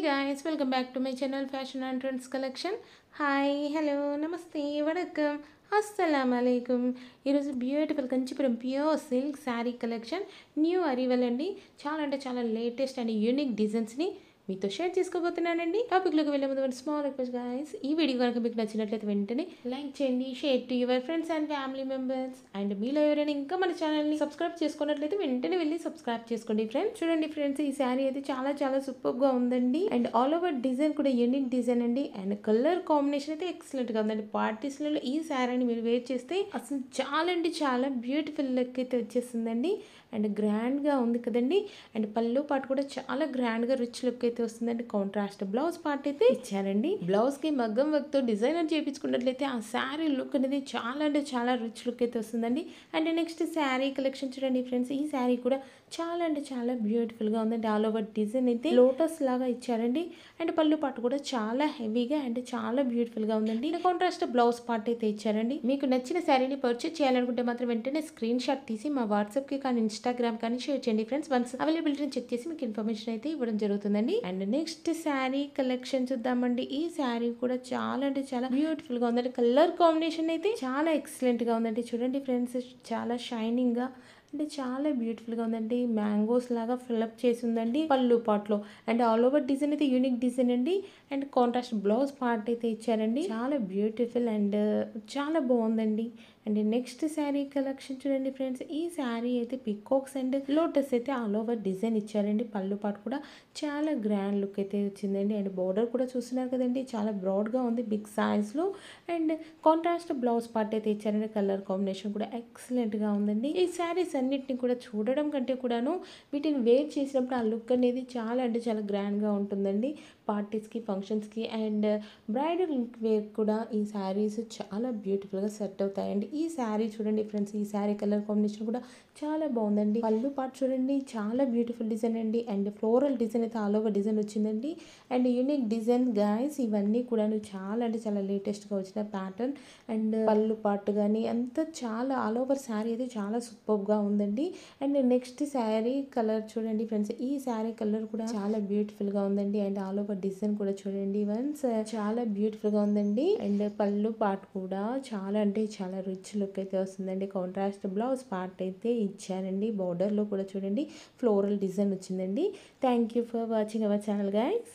guys, welcome back to my channel Fashion and Trends Collection. Hi, hello, namaste, vanakkam, assalamu alaikum. ఈరోజు beautiful Kanchipuram pure silk sari collection new arrival అండి. చాలా అంటే చాలా latest and unique డిజైన్స్ని మీతో share చేసుకోబోతున్నానండి. టాపిక్లోకి వెళ్ళే ముందు స్మాల్ రిక్వెస్ట్ గైస్, ఈ వీడియో కనుక మీకు నచ్చినట్లయితే వెంటనే లైక్ చేయండి, share to your friends and family members. And మీలో ఎవరైనా ఇంకా మన ఛానల్ని సబ్స్క్రైబ్ చేసుకున్నట్లయితే వెంటనే వెళ్ళి సబ్స్క్రైబ్ చేసుకోండి ఫ్రెండ్స్. చూడండి ఫ్రెండ్స్, ఈ శారీ అయితే చాలా చాలా సూపర్గా ఉందండి. అండ్ ఆల్ ఓవర్ డిజైన్ కూడా యూనిక్ డిజైన్ అండి. అండ్ కలర్ కాంబినేషన్ అయితే ఎక్సలెంట్గా ఉందండి. పార్టీస్లలో ఈ శారీని మీరు వేర్ చేస్తే అసలు చాలా అంటే చాలా బ్యూటిఫుల్ లుక్ అయితే వచ్చేస్తుందండి. అండ్ గ్రాండ్గా ఉంది కదండి. అండ్ పళ్ళు పాటు కూడా చాలా గ్రాండ్గా రిచ్ లుక్ అయితే వస్తుందండి. కాంట్రాస్ట్ బ్లౌజ్ పార్ట్ అయితే ఇచ్చారండి. బ్లౌజ్కి మగ్గం వర్క్తో డిజైనర్ చేయించుకున్నట్లయితే ఆ శారీ లుక్ అనేది చాలా అంటే చాలా రిచ్ లుక్ అయితే వస్తుందండి. అండ్ నెక్స్ట్ శారీ కలెక్షన్ చూడండి ఫ్రెండ్స్, ఈ శారీ కూడా చాలా అంటే చాలా బ్యూటిఫుల్గా ఉందండి. ఆల్ ఓవర్ డిజైన్ అయితే లోటస్ లాగా ఇచ్చారండి. అండ్ పళ్ళు పాటు కూడా చాలా హెవీగా అండ్ చాలా బ్యూటిఫుల్గా ఉందండి. కాంట్రాస్ట్ బ్లౌజ్ పార్ట్ అయితే ఇచ్చారండి. మీకు నచ్చిన శారీని పర్చేస్ చేయాలనుకుంటే మాత్రం వెంటనే స్క్రీన్ షాట్ తీసి మా వాట్సాప్కి కానీ ఇన్స్టాగ్రామ్ కానీ షేర్ చేయండి ఫ్రెండ్స్. వన్స్ అవైలబిలిటీని చెక్ చేసి మీకు ఇన్ఫర్మేషన్ అయితే ఇవ్వడం జరుగుతుందండి. అండ్ నెక్స్ట్ శారీ కలెక్షన్ చూద్దామండి. ఈ శారీ కూడా చాలా అంటే చాలా బ్యూటిఫుల్ గా ఉందండి. కలర్ కాంబినేషన్ అయితే చాలా ఎక్సలెంట్ గా ఉందండి. చూడండి ఫ్రెండ్స్, చాలా షైనింగ్ గా అంటే చాలా బ్యూటిఫుల్గా ఉందండి. మ్యాంగోస్ లాగా ఫిల్అప్ చేసి ఉందండి పళ్ళు పార్ట్లో. అండ్ ఆల్ ఓవర్ డిజైన్ అయితే యూనిక్ డిజైన్ అండి. అండ్ కాంట్రాస్ట్ బ్లౌజ్ పార్ట్ అయితే ఇచ్చారండి. చాలా బ్యూటిఫుల్ అండ్ చాలా బాగుందండి. అండ్ నెక్స్ట్ శారీ కలెక్షన్ చూడండి ఫ్రెండ్స్, ఈ శారీ అయితే పికాక్స్ అండ్ లోటస్ అయితే ఆల్ ఓవర్ డిజైన్ ఇచ్చారండి. పళ్ళు పాటు కూడా చాలా గ్రాండ్ లుక్ అయితే వచ్చిందండి. అండ్ బోర్డర్ కూడా చూస్తున్నారు కదండి, చాలా బ్రాడ్గా ఉంది బిగ్ సైజ్లో. అండ్ కాంట్రాస్ట్ బ్లౌజ్ పార్ట్ అయితే ఇచ్చారండి. కలర్ కాంబినేషన్ కూడా ఎక్సలెంట్గా ఉందండి. ఈ శారీస్ అన్నిటిని కూడా చూడడం కంటే కూడాను వీటిని వేర్ చేసినప్పుడు ఆ లుక్ అనేది చాలా అంటే చాలా గ్రాండ్గా ఉంటుందండి. పార్టీస్కి, ఫంక్షన్స్కి అండ్ బ్రైడల్ వేర్ కూడా ఈ శారీస్ చాలా బ్యూటిఫుల్గా సెట్ అవుతాయండి. ఈ శారీ చూడండి ఫ్రెండ్స్, ఈ శారీ కలర్ కాంబినేషన్ కూడా చాలా బాగుందండి. పళ్ళు పార్ట్ చూడండి, చాలా బ్యూటిఫుల్ డిజైన్ అండి. అండ్ ఫ్లోరల్ డిజైన్ అయితే ఆల్ ఓవర్ డిజైన్ వచ్చిందండి. అండ్ యూనిక్ డిజైన్ గాయస్, ఇవన్నీ కూడా చాలా అంటే చాలా లేటెస్ట్గా వచ్చిన ప్యాటర్న్. అండ్ పళ్ళు పార్ట్ కానీ అంతా చాలా ఆల్ ఓవర్ శారీ అయితే చాలా సూపర్గా ఉందండి. అండ్ నెక్స్ట్ శారీ కలర్ చూడండి ఫ్రెండ్స్, ఈ శారీ కలర్ కూడా చాలా బ్యూటిఫుల్ గా ఉందండి. అండ్ ఆల్ ఓవర్ డిజైన్ కూడా చూడండి వన్స్, చాలా బ్యూటిఫుల్ గా ఉందండి. అండ్ పళ్ళు పార్ట్ కూడా చాలా అంటే చాలా రిచ్ లుక్ అయితే వస్తుందండి. కాంట్రాస్ట్ బ్లౌజ్ పార్ట్ అయితే ఇచ్చారండి. బార్డర్ లో కూడా చూడండి ఫ్లోరల్ డిజైన్ వచ్చిందండి. Thank you for watching our channel guys.